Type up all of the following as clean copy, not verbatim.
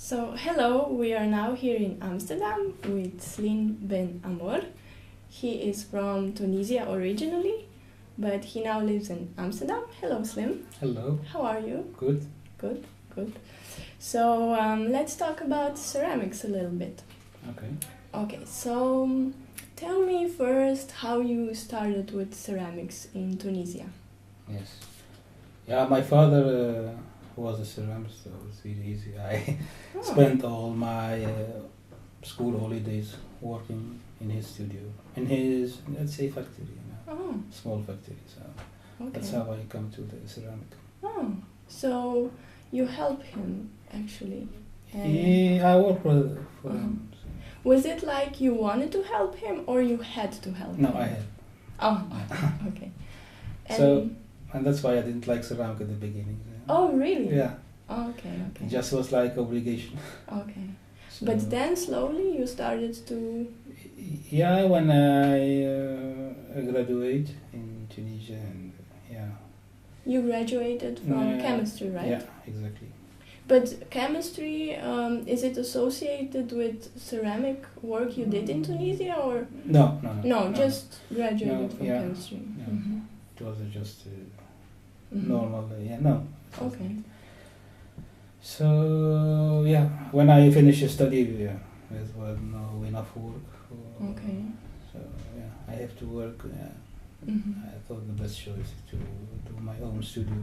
So, hello, we are now here in Amsterdam with Slim Ben Ameur. He is from Tunisia originally, but he now lives in Amsterdam. Hello, Slim. Hello. How are you? Good. Good, good. So, let's talk about ceramics a little bit. Okay. Okay, so tell me first how you started with ceramics in Tunisia. Yes. Yeah, my father was a ceramist, so it's really easy. I spent all my school holidays working in his studio, in his, let's say, factory, small factory. So that's how I come to the ceramic. Oh, so you help him actually. I work for him. So. Was it like you wanted to help him or you had to help him? No, I had. Oh, okay. And that's why I didn't like ceramic at the beginning. Oh, really? Yeah. Oh, okay. It just was like obligation. Okay. So but then slowly you started to... Yeah, when I graduate in Tunisia and You graduated from chemistry, right? Yeah, exactly. But chemistry, is it associated with ceramic work you did in Tunisia or? No, just graduated from chemistry. Yeah. Mm-hmm. It was just normal, no. Okay. So, when I finished study, there was no enough work. Okay. So, I have to work. I thought the best choice is to do my own studio.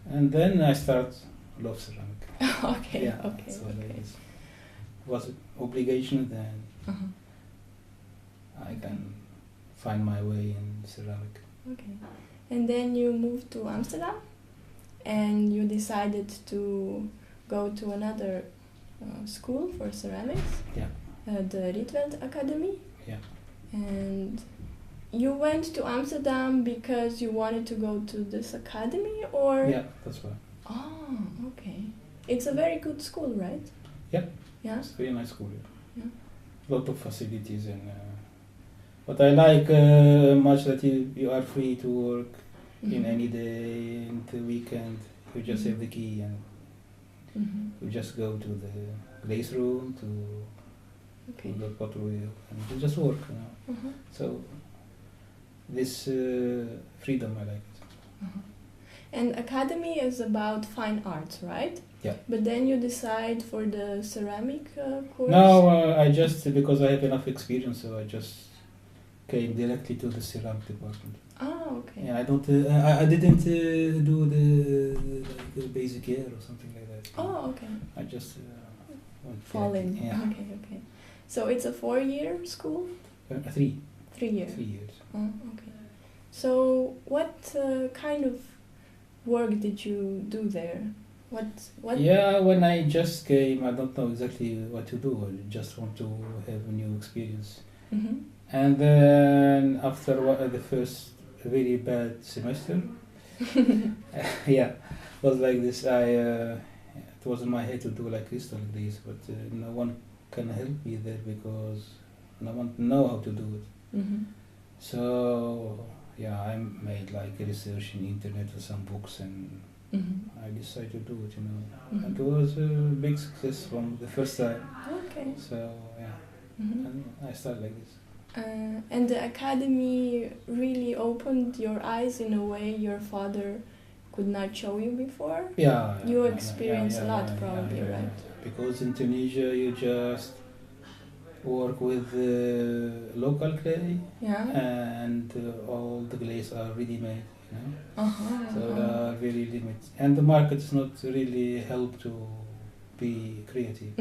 And then I start love ceramic. Okay. So it was an obligation, then I can find my way in ceramic. Okay. And then you moved to Amsterdam and you decided to go to another school for ceramics. Yeah. The Rietveld Academie. Yeah. And you went to Amsterdam because you wanted to go to this academy, or? Yeah, that's right. Oh, okay. It's a very good school, right? Yeah. Yeah. It's a very nice school. Yeah. Lot of facilities and. But I like much that you are free to work in any day, in the weekend. You just have the key and you just go to the glaze room to the pottery and you just work. So this freedom I like it. And academy is about fine arts, right? Yeah. But then you decide for the ceramic course? No, I just, because I have enough experience, so I just came directly to the ceramic department. Oh, okay. Yeah, I didn't do the basic year or something like that. Oh, okay. I just fall in. Yeah. Okay. So it's a 4-year school? 3. 3 years. 3 years. Oh, okay. So what kind of work did you do there? What? Yeah, when I just came, I don't know exactly what to do. I just want to have a new experience. And then after the first very bad semester, was like this. It was in my head to do like crystalline glaze, but no one can help me there because no one know how to do it. So I made like research in internet with some books and I decided to do it. And it was a big success from the first time. Okay. So and I started like this. And the academy really opened your eyes in a way your father could not show you before? Yeah. You experienced a lot probably, right? Because in Tunisia you just work with local clay and all the glaze are ready-made, so they are very limited. And the market is not really help to be creative.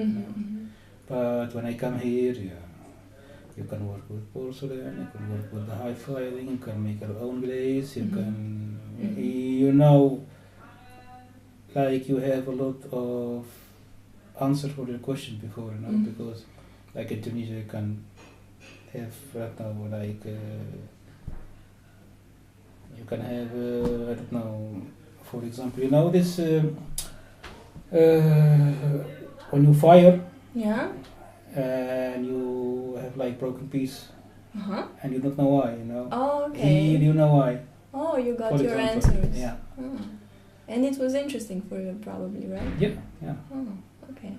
But when I come here, you can work with porcelain, you can work with the high filing, you can make your own glaze, you can, like you have a lot of answer for your question before, because like in Tunisia you can have right now like you can have I don't know, for example, this when you fire and you have like broken piece and you don't know why, Oh, okay. Here you know why. Oh, you got for your example. answers. Yeah. And it was interesting for you probably, right? Yeah. Oh, Okay.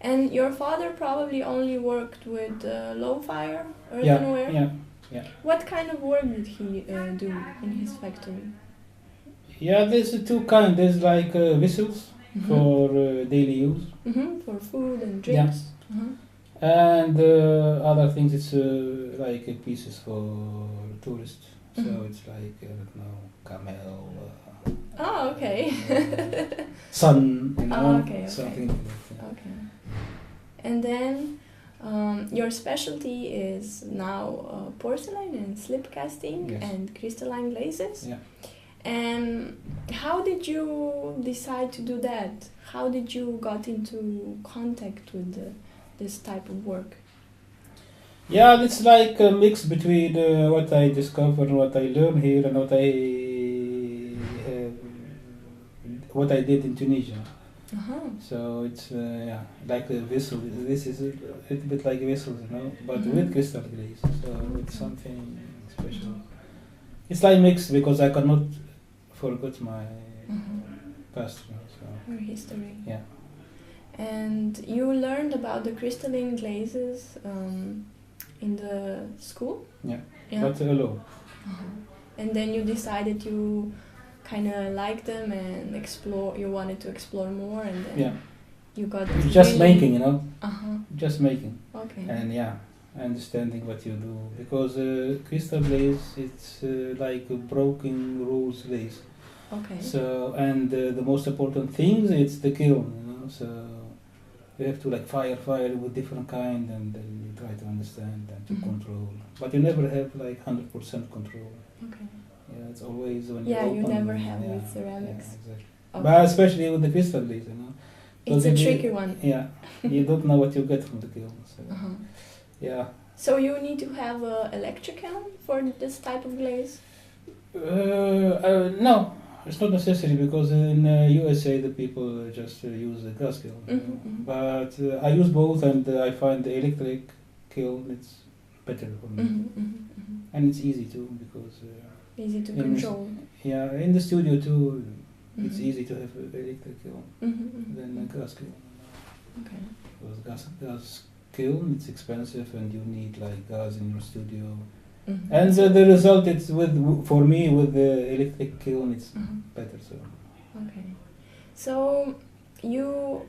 And your father probably only worked with low fire, earthenware? Yeah. What kind of work did he do in his factory? Yeah, there's two kinds. There's like vessels for daily use. For food and drinks. And other things, it's like pieces for tourists. So it's like, I don't know, camel. Oh, okay. Sun, you know, okay. something like that. Okay. And then your specialty is now porcelain and slip casting and crystalline glazes. Yeah. And how did you decide to do that? How did you got into contact with this type of work? Yeah, it's like a mix between what I discovered, what I learned here, and what I did in Tunisia. So it's like a vessel. This is a little bit like vessels, you know, but with crystal glaze. So it's something special. It's like mixed because I cannot forget my past. You know, so. Your history. Yeah. And you learned about the crystalline glazes in the school? Yeah. But alone. And then you decided you kind of liked them and you wanted to explore more, and then you got just making, you know. Just making. Okay. And understanding what you do, because crystal glaze, it's like a broken rules glaze. Okay. So the most important thing is the kiln, you know. So you have to like fire with different kind, and then you try to understand and to control. But you never have like 100% control. Okay. Yeah, it's always when you open. You never have with ceramics. Yeah, exactly. Okay. But especially with the crystal glaze, you know. It's a tricky one. Yeah, you don't know what you get from the kiln. So, yeah. So you need to have an electric kiln for this type of glaze? No, it's not necessary, because in USA the people just use the gas kiln. But I use both, and I find the electric kiln it's better for me. And it's easy too, because easy to control. In the studio too. It's easy to have an electric kiln than a gas kiln. Okay. Because gas kiln, it's expensive, and you need like gas in your studio. And the result, it's for me with the electric kiln, it's better. So. Okay. So you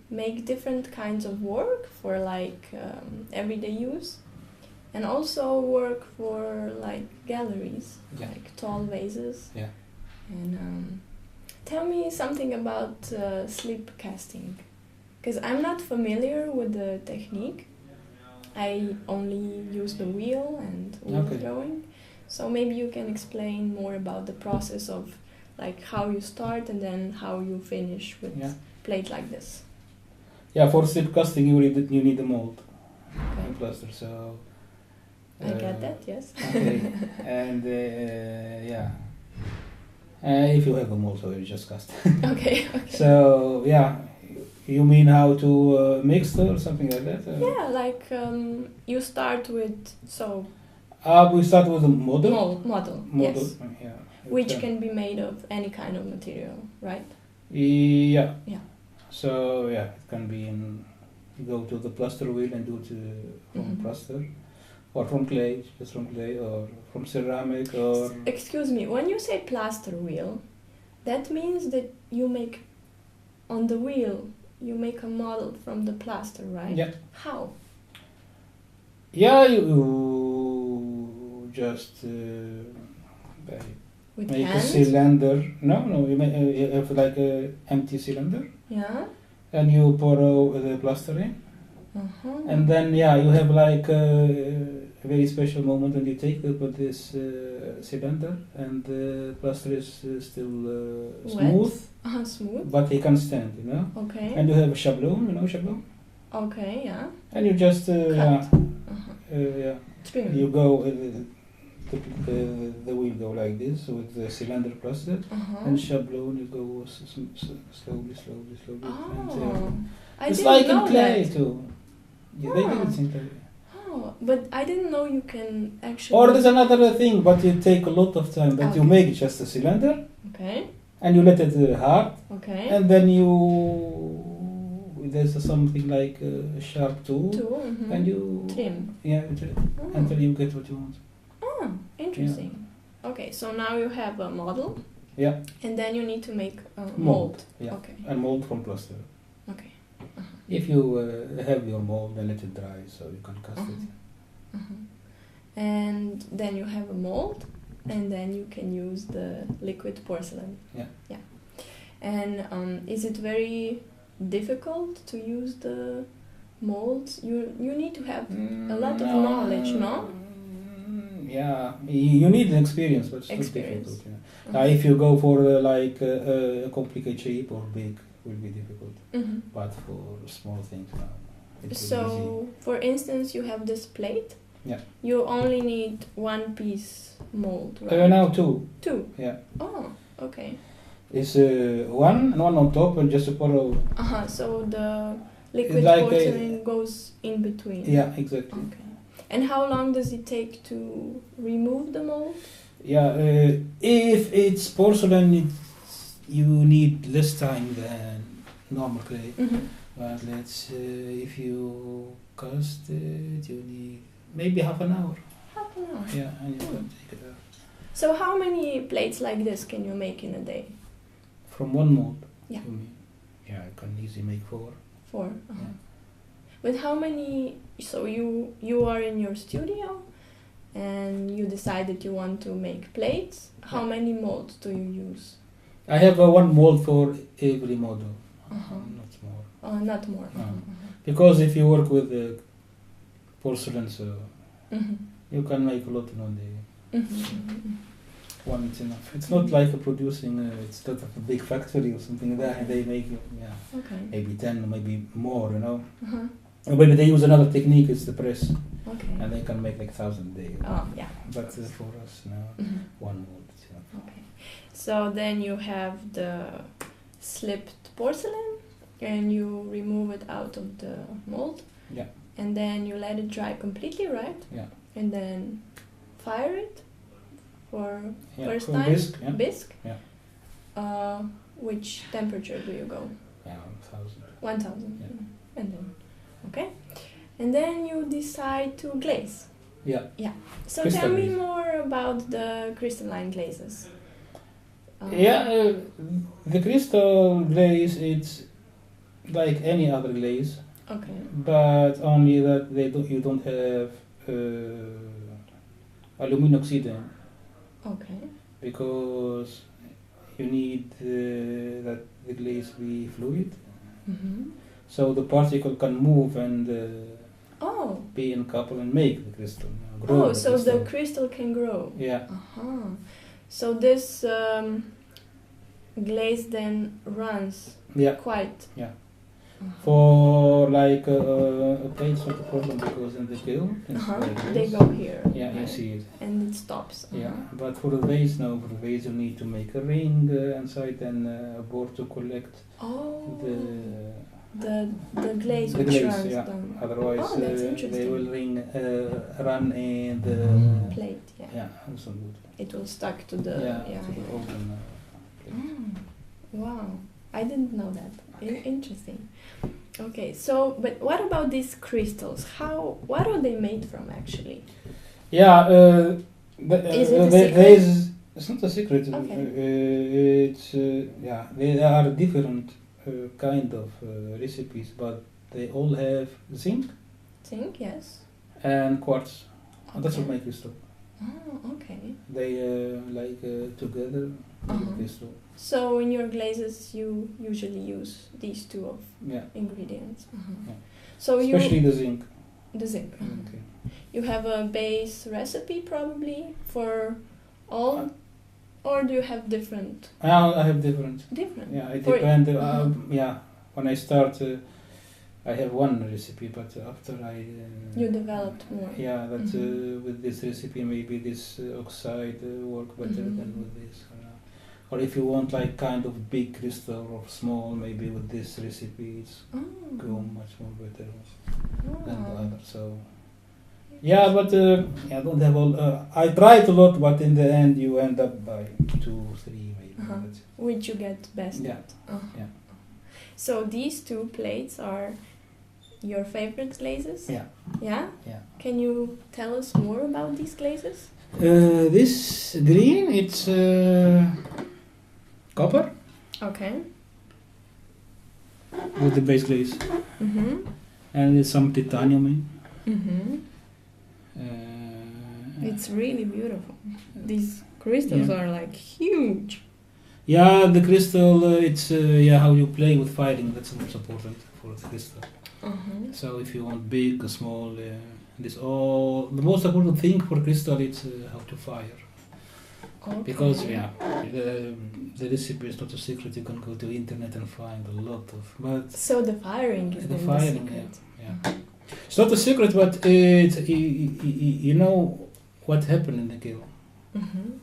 make different kinds of work for like everyday use, and also work for like galleries, like tall vases. Yeah. And tell me something about slip casting, because I'm not familiar with the technique. I only use the wheel and wheel throwing. So maybe you can explain more about the process of like how you start and then how you finish with plate like this. Yeah, for slip casting you need a mold and plaster. So I get that, yes. Okay. And if you have a mold, so you just cast. Okay. So you mean how to mix or something like that? Yeah, like you start with we start with a model. Model. Yes. Yeah. Which can be made of any kind of material, right? Yeah. Yeah. So it can be you go to the plaster wheel and do it from plaster, or from clay, just from clay, or from ceramic, or. Excuse me, when you say plaster wheel, that means that you make on the wheel. You make a model from the plaster, right? Yeah. How? Yeah, you just make a cylinder. No, you have like a empty cylinder. Yeah. And you pour the plaster in. And then you have like a very special moment when you take with this cylinder, and the plaster is still smooth. Smooth. But it can stand, you know. Okay. And you have a shablon, you know shablon. Okay, yeah. And you just Trim. You go the wheel go like this with the cylinder plaster, and shablon you go slowly. Oh, and, it's like in clay too. Yeah, they do it in clay. Oh, but I didn't know you can actually. Or there's another thing, but it take a lot of time. But you make just a cylinder. Okay. And you let it hard. Okay. And then you there's something like a sharp tool, and you trim. Yeah, until you get what you want. Oh, interesting. Yeah. Okay, so now you have a model. Yeah. And then you need to make a mold. Yeah. Okay. A mold from plaster. Okay. If you have your mold, then let it dry so you can cast it. And then you have a mold, and then you can use the liquid porcelain. Yeah. Yeah. And is it very difficult to use the molds? You need to have a lot of knowledge, no? Yeah, you need an experience, but it's not difficult. Yeah. If you go for like a complicated shape or big, it will be difficult. But for small things, it's so easy. For instance, you have this plate. Yeah. You only need one piece mold, right? Now two. Two? Yeah. Oh, okay. It's one on top and just a pour. So the liquid porcelain goes in between. Yeah, exactly. Okay. And how long does it take to remove the mold? Yeah, if it's porcelain, you need less time than normal clay. But let's say if you cast it, you need maybe half an hour. Half an hour? Yeah, and you can take it out. So how many plates like this can you make in a day? From one mold? Yeah. Yeah, I can easily make 4. 4? Yeah. But how many, so you are in your studio and you decided you want to make plates. How many molds do you use? I have one mold for every model, not more. Oh, not more. Because if you work with porcelain, so you can make a lot in one day. One is enough. It's not like producing, it's not a big factory or something like that, and they make maybe 10, maybe more, you know. Maybe they use another technique, it's the press. Okay. And they can make like 1,000 a day. Oh, yeah. But for us now, one mold. Okay. So then you have the slipped porcelain and you remove it out of the mold. Yeah. And then you let it dry completely, right? Yeah. And then fire it for first for time? Bisque. Yeah. Bisque? Yeah. Which temperature do you go? Yeah, 1,000. 1,000. Yeah. And then, okay. And then you decide to glaze. Yeah. Yeah. So tell me more about the crystalline glazes. The crystal glaze, it's like any other glaze. Okay. But only that you don't have aluminum oxide. Okay. Because you need that the glaze be fluid. So the particle can move and be in couple and make the crystal. Grow so the crystal can grow. Yeah. So this glaze then runs quite. Yeah. For like a plate, it's not a problem because in the kiln they go here. Yeah, right? you see it. And it stops. Yeah, but for the vase, no. For the vase, you need to make a ring inside and a board to collect the glaze the which glaze, runs yeah. down. Otherwise, they will run in the plate. Yeah. Yeah, that's not good. It will stuck to the to the oven plate. Wow, I didn't know that. Interesting. Okay, so but what about these crystals? What are they made from actually? Yeah, is it a secret? It's not a secret. Okay. It's there are different kind of recipes, but they all have zinc. Zinc, yes. And quartz. Okay. That's what make crystal. Oh, okay. They together make crystal. So in your glazes, you usually use these two ingredients. Yeah. So especially the zinc. The zinc. Okay. You have a base recipe probably for all, or do you have different? I have different. Different. Yeah, it depends. When I start, I have one recipe, but after you developed more. Yeah, that with this recipe maybe this oxide work better than with this. Or if you want like kind of big crystal or small, maybe with this recipe it's go much more better than the other. So but I don't have all. I tried a lot, but in the end you end up by 2, 3 maybe. Which you get best at. Yeah. So these two plates are your favorite glazes? Yeah. Yeah? Yeah. Can you tell us more about these glazes? This green, it's copper. Okay. With the base glaze. Mm-hmm. And there's some titanium in. Mm-hmm. It's really beautiful. These crystals are like huge. Yeah, the crystal, it's how you play with firing, that's most important for the crystal. Uh-huh. So if you want big or small, the most important thing for crystal is how to fire. Okay. Because the recipe is not a secret, you can go to internet and find a lot of, but so the firing is the secret. Yeah. It's not a secret, but it's, you know what happened in the kiln. Mm-hmm.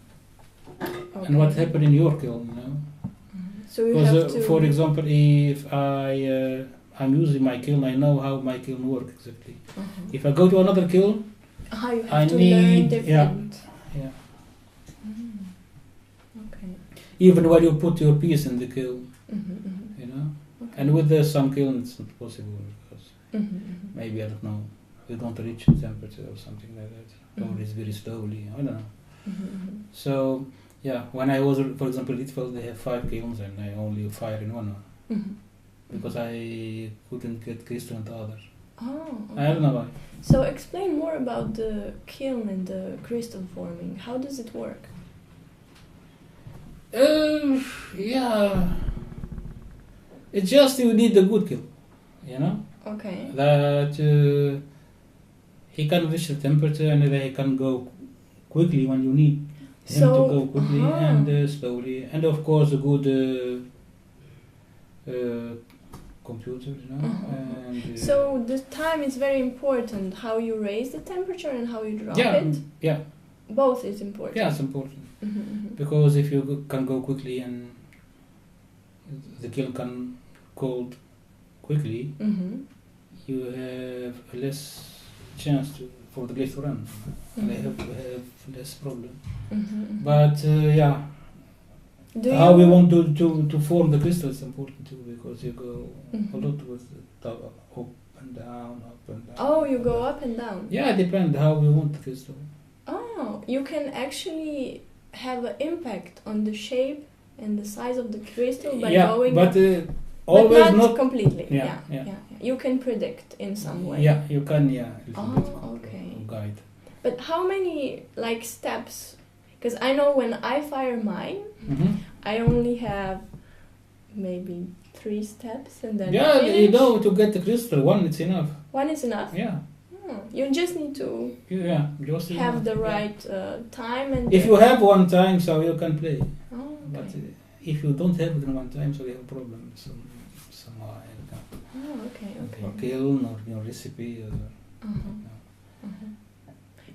Okay. And what happened in your kiln, you know. Mm-hmm. So you have to, for example, if I'm using my kiln, I know how my kiln works exactly. Uh-huh. If I go to another kiln, you have to learn different. Yeah. Okay. Even when you put your piece in the kiln, mm-hmm. you know. Okay. And with some kiln, it's not possible because maybe, I don't know, you don't reach the temperature or something like that, or it's very slowly, I don't know. Mm-hmm. So, when I was, for example, Rietveld, they have 5 kilns and I only fire in one. Because I couldn't get crystal in the other. Oh, okay. I don't know why. So explain more about the kiln and the crystal forming. How does it work? It's just you need a good kiln, you know? Okay. That he can reach the temperature and he can go quickly when you need him to go quickly and slowly. And of course a good computer, you know. And, so the time is very important. How you raise the temperature and how you drop it. Yeah. Both is important. Yeah, it's important because if you can go quickly and the kiln can cold quickly, you have less chance for the glaze to run. And they have less problem. But how we want to form the crystal is important too, because you go a lot with the up and down, up and down. Oh, you go up and down? Yeah, it depends how we want the crystal. Oh, you can actually have an impact on the shape and the size of the crystal by going but up. always but not completely. Yeah. You can predict in some way. Yeah, you can. Okay. Guide. But how many steps? Because I know when I fire mine, I only have maybe 3 steps and then you know, to get the crystal, 1 is enough. 1 is enough? Yeah. You just need to just have the right time. And if you have 1 time, so you can play. Oh, okay. But if you don't have it in 1 time, so you have a problem. Somehow. Okay. Or kiln or your recipe.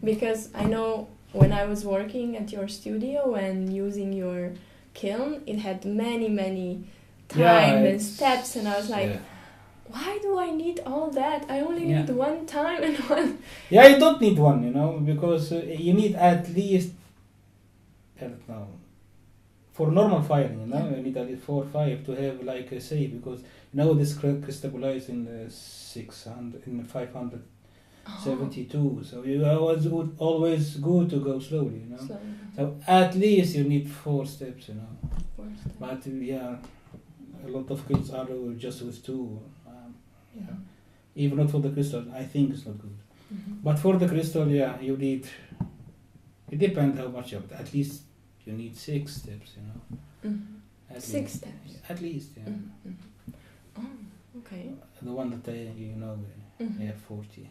Because I know when I was working at your studio and using your kiln, it had many time and steps, and I was like, why do I need all that? I only need 1 time and 1. Yeah, you don't need 1, you know, because you need at least, I don't know, for normal firing, you know, you need at least 4 or 5 to have like a say, because you know this crystallized in 572, so you always good to go slowly, you know. So at least you need 4 steps, you know. 4 steps. But a lot of kilns are just with 2. Even not for the crystal, I think it's not good. But for the crystal, you need. It depends how much you have. At least you need 6 steps, you know. 6 steps. At least, Oh, okay. The one that I have 40.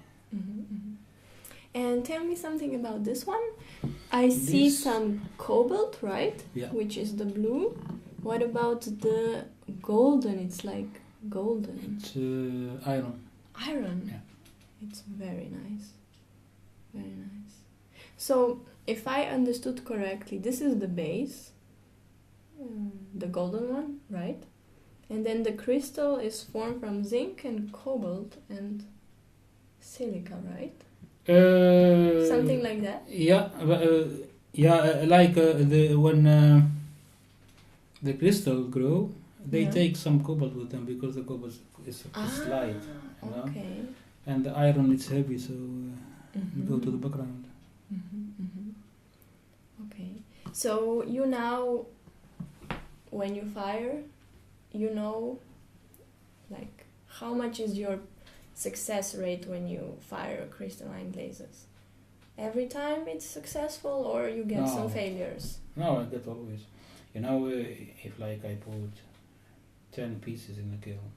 And tell me something about this one. I see some cobalt, right? Yeah. Which is the blue. What about the golden? It's like golden. It's iron. Iron? Yeah. It's very nice. Very nice. So, if I understood correctly, this is the base. The golden one, right? And then the crystal is formed from zinc and cobalt and silica, right? Something like that? Yeah, like when the crystal grow, they take some cobalt with them because the cobalt is light, you know? Okay. And the iron is heavy, so you go to the background. Okay. So you now, when you fire, you know, like, how much is your success rate when you fire crystalline glazes? Every time it's successful, or you get some failures? No, I get always. You know, if like I put 10 pieces in the kiln,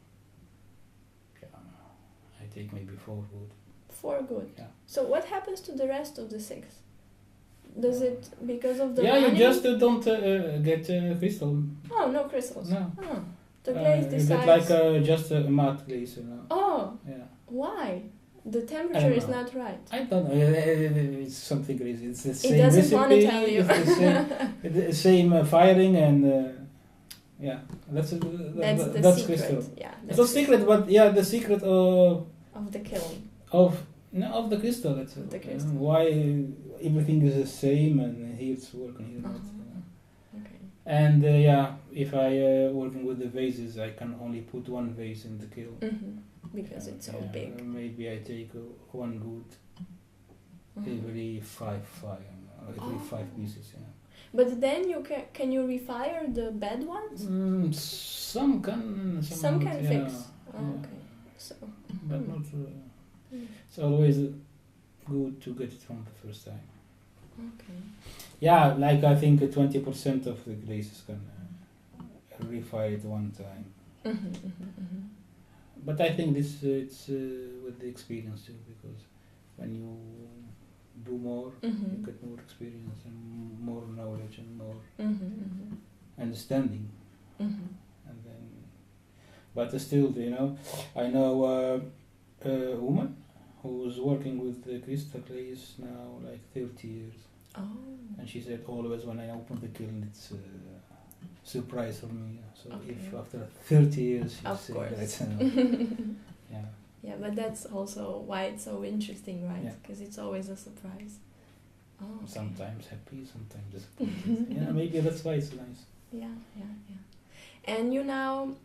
I take maybe 4 good. 4 good? Yeah. So what happens to the rest of the 6? Does it, because of the money? you just don't get crystal. Oh, no crystals? No. Oh. The glaze decides... You get like just a matte glaze, you know. Oh. Yeah. Why? The temperature is not right. I don't know. It's something crazy. It's the same it doesn't recipe. Want to tell you. It's the same firing and that's the secret. crystal. Yeah, it's not secret, but the secret of the kiln. Of the crystal. That's the crystal. Why everything is the same and here it's working, here not. Okay. And if I working with the vases, I can only put 1 vase in the kiln. Because it's so big. Maybe I take 1 good every 5 pieces. Yeah. But then you can you refire the bad ones? Some can. Some can fix. Okay. So. But not. It's always good to get it from the first time. Okay. Yeah, like I think 20% of the glazes can refire it 1 time. But I think this it's with the experience too, because when you do more, you get more experience and more knowledge and more understanding. And then, but still, you know, I know a woman who's working with the crystal glaze now like 30 years. Oh. And she said always when I open the kiln, it's surprise for me. So if after 30 years you say that, yeah, but that's also why it's so interesting, right? Because it's always a surprise. Oh, okay. Sometimes happy, sometimes disappointed. Maybe that's why it's nice. Yeah. And you now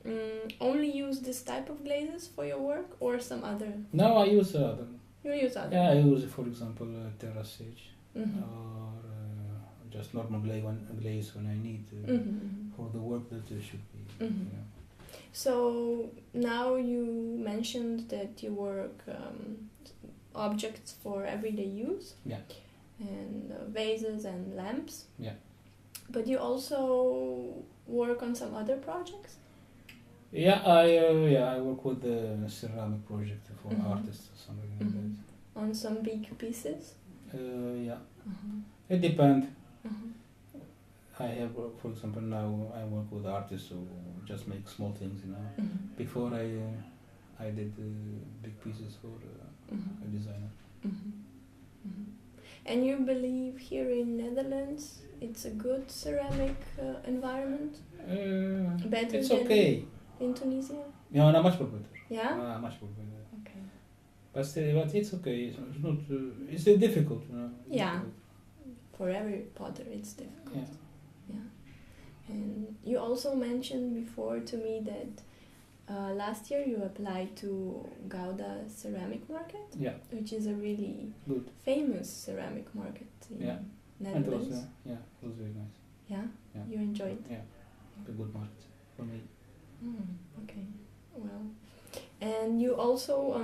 only use this type of glazes for your work, or some other? No, I use other. You use other? Yeah, I use, for example, terrace sage, or just normal glaze when I need for the work that it should be. So now you mentioned that you work objects for everyday use. Yeah. And vases and lamps. Yeah. But you also work on some other projects? Yeah, I work with the ceramic project for artists or something like that. On some big pieces? Yeah. It depends. I have, for example, now I work with artists who just make small things, you know. Before I did big pieces for a designer. And you believe here in Netherlands it's a good ceramic environment? Better it's than okay. In Tunisia? Yeah, no, much more better. Yeah? Much more better. Okay. But it's okay. It's not. It's difficult, you know. Yeah. Difficult. For every potter, it's difficult. Yeah. And you also mentioned before to me that last year you applied to Gouda Ceramic Market, which is a really good, famous ceramic market in Netherlands. It was very nice. Yeah? You enjoyed? Yeah, a good market for me. Okay, well, and you also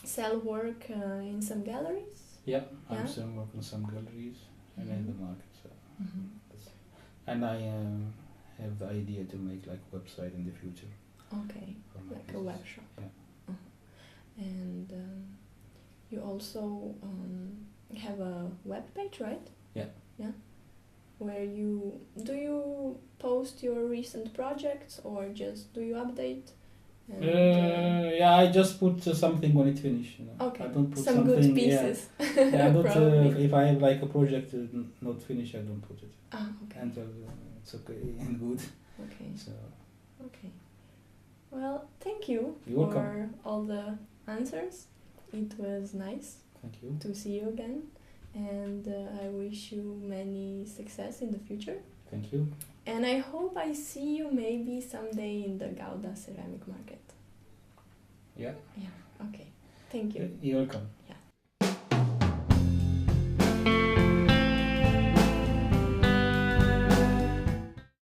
sell work in some galleries? Yeah, I'm selling work in some galleries and in the market. So and I have the idea to make like a website in the future. Okay, like a web shop. Yeah. And you also have a web page, right? Yeah. Yeah. Where do you post your recent projects, or just do you update? I just put something when it's finished. You know. Okay. I don't put some good pieces. I don't. If I have like a project not finished, I don't put it. Okay. Until it's okay and good. Okay. So. Okay. Well, thank you for all the answers. It was nice. Thank you. To see you again, and I wish you many success in the future. Thank you. And I hope I see you maybe someday in the Gouda ceramic market. Yeah. Yeah, okay. Thank you. You're welcome.